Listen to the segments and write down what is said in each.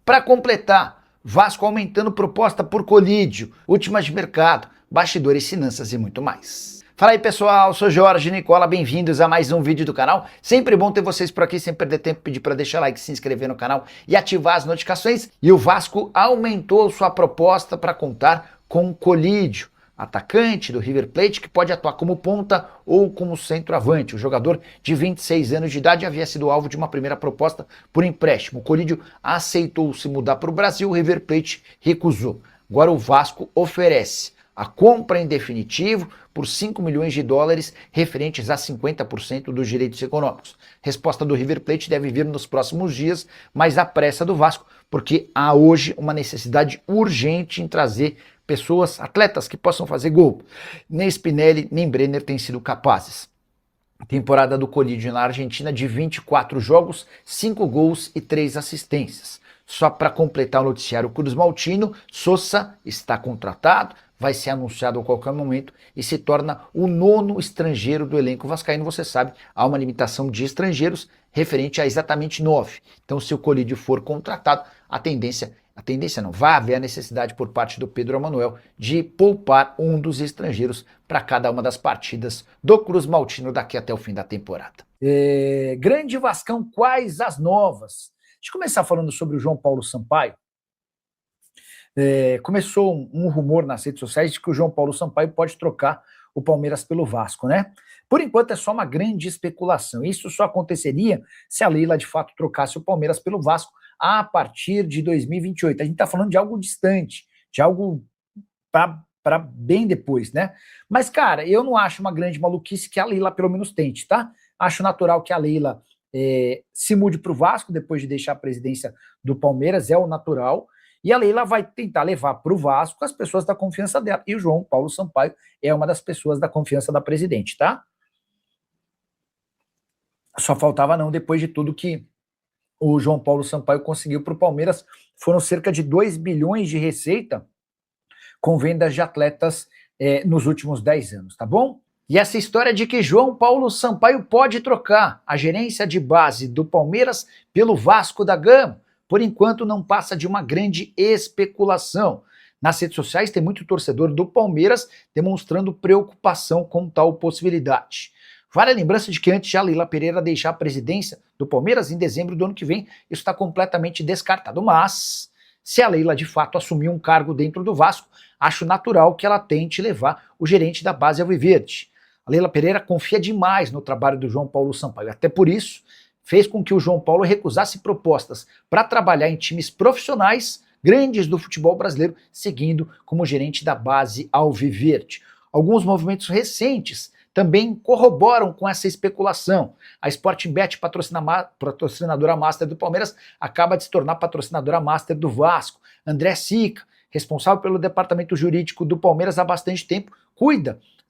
Para completar, Vasco aumentando proposta por Colídio, últimas de mercado, bastidores, finanças e muito mais. Fala aí pessoal, sou Jorge Nicola, bem-vindos a mais um vídeo do canal. Sempre bom ter vocês por aqui, sem perder tempo, pedir para deixar like, se inscrever no canal e ativar as notificações. E o Vasco aumentou sua proposta para contar com Colídio, atacante do River Plate que pode atuar como ponta ou como centroavante. O jogador de 26 anos de idade havia sido alvo de uma primeira proposta por empréstimo. O Colídio aceitou se mudar para o Brasil, o River Plate recusou. Agora o Vasco oferece a compra em definitivo por 5 milhões de dólares referentes a 50% dos direitos econômicos. Resposta do River Plate deve vir nos próximos dias, mas a pressa do Vasco, porque há hoje uma necessidade urgente em trazer pessoas, atletas que possam fazer gol. Nem Spinelli, nem Brenner têm sido capazes. Temporada do Colídio na Argentina de 24 jogos, 5 gols e 3 assistências. Só para completar o noticiário Cruz Maltino, Sosa está contratado, vai ser anunciado a qualquer momento e se torna o 9º estrangeiro do elenco vascaíno. Você sabe, há uma limitação de estrangeiros referente a exatamente 9. Então, se o Colídio for contratado, a tendência não, vai haver a necessidade por parte do Pedro Emanuel de poupar um dos estrangeiros para cada uma das partidas do Cruz Maltino daqui até o fim da temporada. Grande Vascão, quais as novas? Deixa eu começar falando sobre o João Paulo Sampaio. Começou um rumor nas redes sociais de que o João Paulo Sampaio pode trocar o Palmeiras pelo Vasco, né? Por enquanto é só uma grande especulação. Isso só aconteceria se a Leila de fato trocasse o Palmeiras pelo Vasco a partir de 2028. A gente está falando de algo distante, de algo para bem depois, né? Mas, cara, eu não acho uma grande maluquice que a Leila pelo menos tente, tá? Acho natural que a Leila se mude para o Vasco depois de deixar a presidência do Palmeiras, é o natural. E a Leila vai tentar levar para o Vasco as pessoas da confiança dela. E o João Paulo Sampaio é uma das pessoas da confiança da presidente, tá? Só faltava não, depois de tudo que o João Paulo Sampaio conseguiu para o Palmeiras, foram cerca de 2 bilhões de receita com vendas de atletas nos últimos 10 anos, tá bom? E essa história de que João Paulo Sampaio pode trocar a gerência de base do Palmeiras pelo Vasco da Gama, por enquanto não passa de uma grande especulação. Nas redes sociais tem muito torcedor do Palmeiras demonstrando preocupação com tal possibilidade. Vale a lembrança de que antes de a Leila Pereira deixar a presidência do Palmeiras em dezembro do ano que vem, isso está completamente descartado. Mas, se a Leila de fato assumir um cargo dentro do Vasco, acho natural que ela tente levar o gerente da base alviverde. A Leila Pereira confia demais no trabalho do João Paulo Sampaio, até por isso fez com que o João Paulo recusasse propostas para trabalhar em times profissionais grandes do futebol brasileiro, seguindo como gerente da base alviverde. Alguns movimentos recentes também corroboram com essa especulação. A Sportingbet, patrocinadora master do Palmeiras, acaba de se tornar patrocinadora master do Vasco. André Sica, responsável pelo departamento jurídico do Palmeiras há bastante tempo,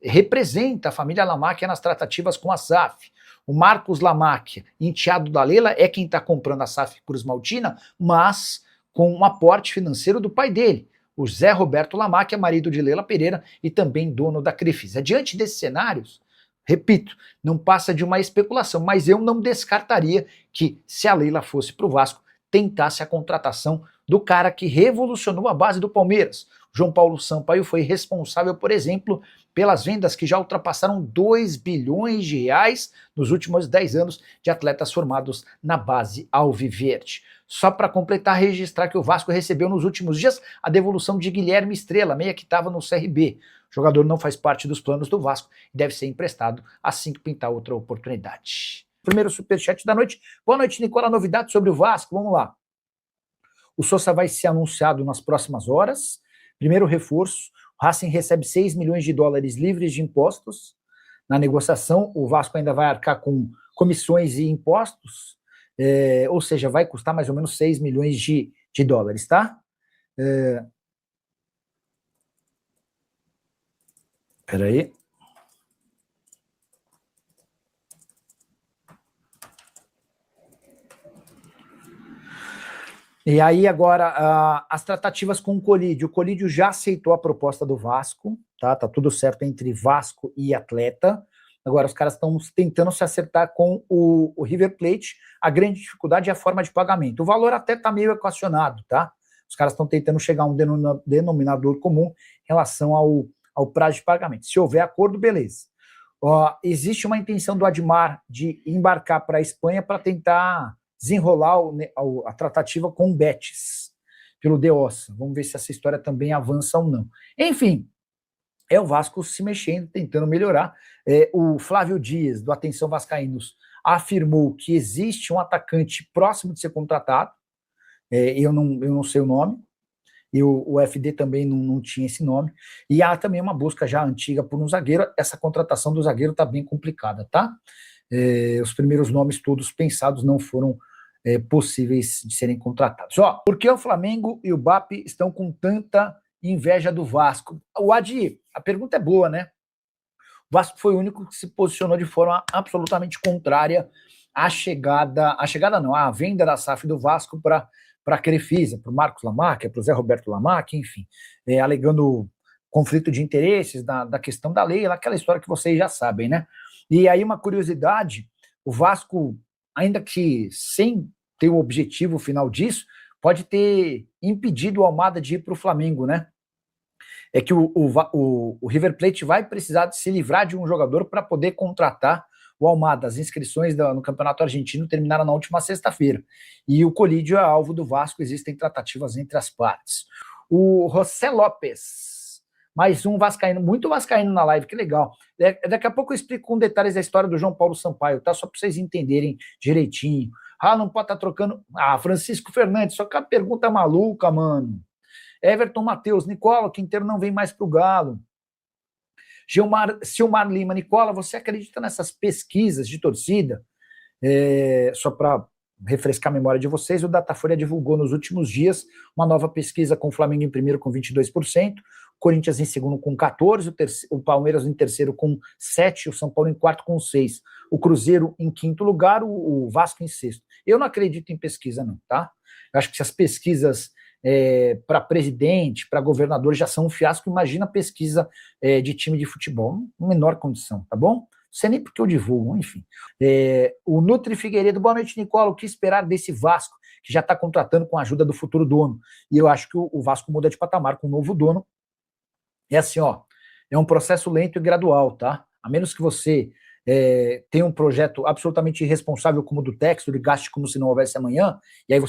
representa a família Lamacchia nas tratativas com a SAF. O Marcos Lamacchia, enteado da Leila, é quem está comprando a SAF Cruz Maltina, mas com um aporte financeiro do pai dele, o Zé Roberto Lamacchia, marido de Leila Pereira e também dono da Crefisa. Diante desses cenários, repito, não passa de uma especulação, mas eu não descartaria que, se a Leila fosse para o Vasco, tentasse a contratação do cara que revolucionou a base do Palmeiras. João Paulo Sampaio foi responsável, por exemplo, pelas vendas que já ultrapassaram 2 bilhões de reais nos últimos 10 anos de atletas formados na base alviverde. Só para completar, registrar que o Vasco recebeu nos últimos dias a devolução de Guilherme Estrela, meia que estava no CRB. O jogador não faz parte dos planos do Vasco e deve ser emprestado assim que pintar outra oportunidade. Primeiro superchat da noite. Boa noite, Nicola. Novidade sobre o Vasco, vamos lá. O Sosa vai ser anunciado nas próximas horas. Primeiro reforço, o Racing recebe 6 milhões de dólares livres de impostos. Na negociação, o Vasco ainda vai arcar com comissões e impostos, ou seja, vai custar mais ou menos 6 milhões de dólares, tá? Peraí. E aí agora as tratativas com o Colídio. O Colídio já aceitou a proposta do Vasco, tá? Tá tudo certo entre Vasco e atleta. Agora, os caras estão tentando se acertar com o River Plate. A grande dificuldade é a forma de pagamento. O valor até está meio equacionado, tá? Os caras estão tentando chegar a um denominador comum em relação ao prazo de pagamento. Se houver acordo, beleza. Existe uma intenção do Admar de embarcar para a Espanha para tentar desenrolar a tratativa com o Betis, pelo De Ossa. Vamos ver se essa história também avança ou não. Enfim, é o Vasco se mexendo, tentando melhorar. O Flávio Dias, do Atenção Vascaínos, afirmou que existe um atacante próximo de ser contratado. Eu não sei o nome. E o FD também não tinha esse nome. E há também uma busca já antiga por um zagueiro. Essa contratação do zagueiro está bem complicada, tá? Os primeiros nomes todos pensados não foram possíveis de serem contratados. Por que o Flamengo e o BAP estão com tanta inveja do Vasco? O Adi, a pergunta é boa, né? O Vasco foi o único que se posicionou de forma absolutamente contrária à à venda da SAF do Vasco para a Crefisa, para o Marcos Lamarck, para o Zé Roberto Lamarck, enfim, alegando conflito de interesses da questão da lei, aquela história que vocês já sabem, né? E aí uma curiosidade, o Vasco, ainda que sem ter o objetivo final disso, pode ter impedido o Almada de ir para o Flamengo, né? É que o River Plate vai precisar se livrar de um jogador para poder contratar o Almada. As inscrições no Campeonato Argentino terminaram na última sexta-feira. E o Colídio é alvo do Vasco, existem tratativas entre as partes. O José Lopes, mais um vascaíno, muito vascaíno na live, que legal. Daqui a pouco eu explico com detalhes a história do João Paulo Sampaio, tá? Só para vocês entenderem direitinho. Não pode estar trocando... Francisco Fernandes, só que a pergunta maluca, mano. Everton Matheus, Nicola, Quinteiro não vem mais pro Galo. Silmar Lima, Nicola, você acredita nessas pesquisas de torcida? Só para refrescar a memória de vocês, o Datafolha divulgou nos últimos dias uma nova pesquisa com o Flamengo em primeiro com 22%, o Corinthians em segundo com 14%, o Palmeiras em terceiro com 7%, o São Paulo em quarto com 6%, o Cruzeiro em quinto lugar, o Vasco em sexto. Eu não acredito em pesquisa não, tá? Eu acho que se as pesquisas para presidente, para governador já são um fiasco, imagina a pesquisa de time de futebol, menor condição, tá bom? Não sei nem porque eu divulgo, enfim. O Nutri Figueiredo, boa noite, Nicola, o que esperar desse Vasco, que já está contratando com a ajuda do futuro dono? E eu acho que o Vasco muda de patamar com o novo dono. É assim, é um processo lento e gradual, tá? A menos que você tenha um projeto absolutamente irresponsável como o do Textor e gaste como se não houvesse amanhã, e aí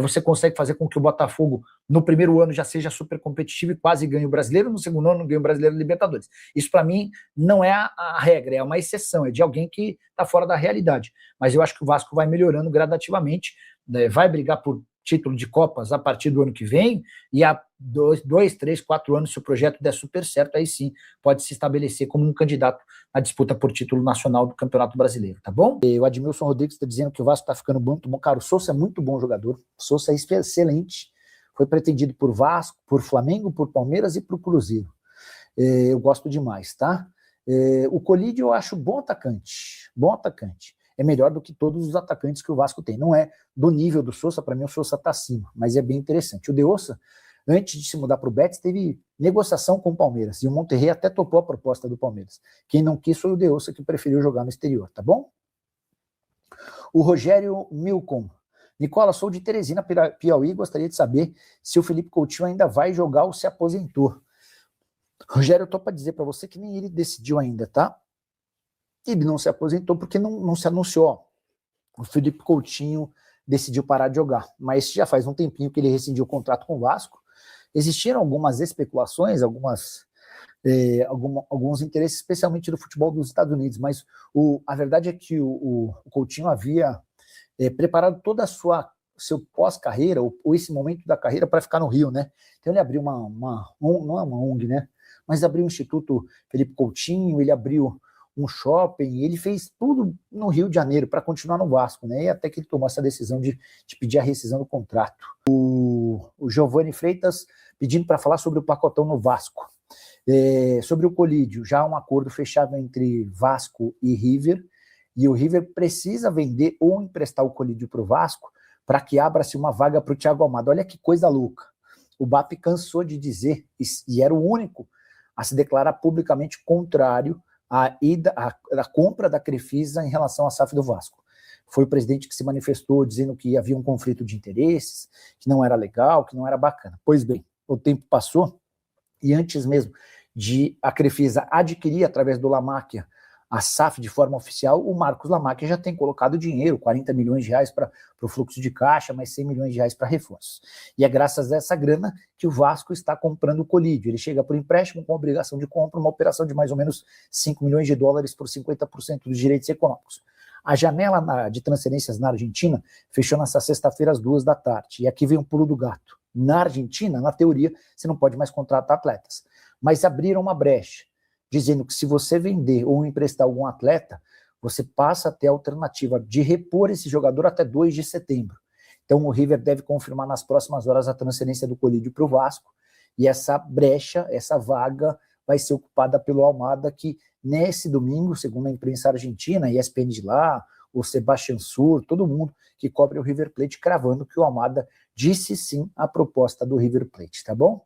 você consegue fazer com que o Botafogo no primeiro ano já seja super competitivo e quase ganhe o Brasileiro, no segundo ano ganhe o Brasileiro e Libertadores. Isso para mim não é a regra, é uma exceção, é de alguém que está fora da realidade. Mas eu acho que o Vasco vai melhorando gradativamente, né, vai brigar por título de Copas a partir do ano que vem, e há 2, 3, 4 anos, se o projeto der super certo, aí sim pode se estabelecer como um candidato à disputa por título nacional do Campeonato Brasileiro, tá bom? E o Admilson Rodrigues está dizendo que o Vasco está ficando muito bom. Cara, o Sousa é muito bom jogador, o Sousa é excelente, foi pretendido por Vasco, por Flamengo, por Palmeiras e por Cruzeiro. Eu gosto demais, tá? O Colídio eu acho bom atacante, é melhor do que todos os atacantes que o Vasco tem. Não é do nível do Sousa, para mim o Sousa está acima, mas é bem interessante. O De Ossa, antes de se mudar para o Betis, teve negociação com o Palmeiras, e o Monterrey até topou a proposta do Palmeiras. Quem não quis foi o De Ossa, que preferiu jogar no exterior, tá bom? O Rogério Milcom. Nicola, sou de Teresina, Piauí, gostaria de saber se o Felipe Coutinho ainda vai jogar ou se aposentou. Rogério, eu tô para dizer para você que nem ele decidiu ainda, tá? Ele não se aposentou porque não se anunciou. O Felipe Coutinho decidiu parar de jogar, mas já faz um tempinho que ele rescindiu o contrato com o Vasco. Existiram algumas especulações, alguns interesses, especialmente do futebol dos Estados Unidos, mas a verdade é que o Coutinho havia preparado toda seu pós-carreira, ou esse momento da carreira, para ficar no Rio, né? Então ele abriu não é uma ONG, né? Mas abriu o Instituto Felipe Coutinho, ele abriu um shopping, ele fez tudo no Rio de Janeiro para continuar no Vasco, né? E até que ele tomou essa decisão de pedir a rescisão do contrato. O Giovanni Freitas pedindo para falar sobre o pacotão no Vasco. Sobre o Colídio, já há um acordo fechado entre Vasco e River, e o River precisa vender ou emprestar o Colídio para o Vasco para que abra-se uma vaga para o Thiago Almada. Olha que coisa louca. O BAP cansou de dizer, e era o único a se declarar publicamente contrário a compra da Crefisa em relação à SAF do Vasco. Foi o presidente que se manifestou dizendo que havia um conflito de interesses, que não era legal, que não era bacana. Pois bem, o tempo passou e antes mesmo de a Crefisa adquirir através do Lamáquia a SAF de forma oficial, o Marcos Lamáquia já tem colocado dinheiro, 40 milhões de reais para o fluxo de caixa, mais 100 milhões de reais para reforços. E é graças a essa grana que o Vasco está comprando o Colídio. Ele chega por empréstimo com obrigação de compra, uma operação de mais ou menos 5 milhões de dólares por 50% dos direitos econômicos. A janela de transferências na Argentina fechou nessa sexta-feira às 2 da tarde. E aqui vem um pulo do gato. Na Argentina, na teoria, você não pode mais contratar atletas. Mas abriram uma brecha, dizendo que se você vender ou emprestar algum atleta, você passa a ter a alternativa de repor esse jogador até 2 de setembro. Então o River deve confirmar nas próximas horas a transferência do Colídio para o Vasco, e essa brecha, essa vaga, vai ser ocupada pelo Almada, que nesse domingo, segundo a imprensa argentina, ESPN de lá, o Sebastián Sur, todo mundo que cobre o River Plate, cravando que o Almada disse sim à proposta do River Plate, tá bom?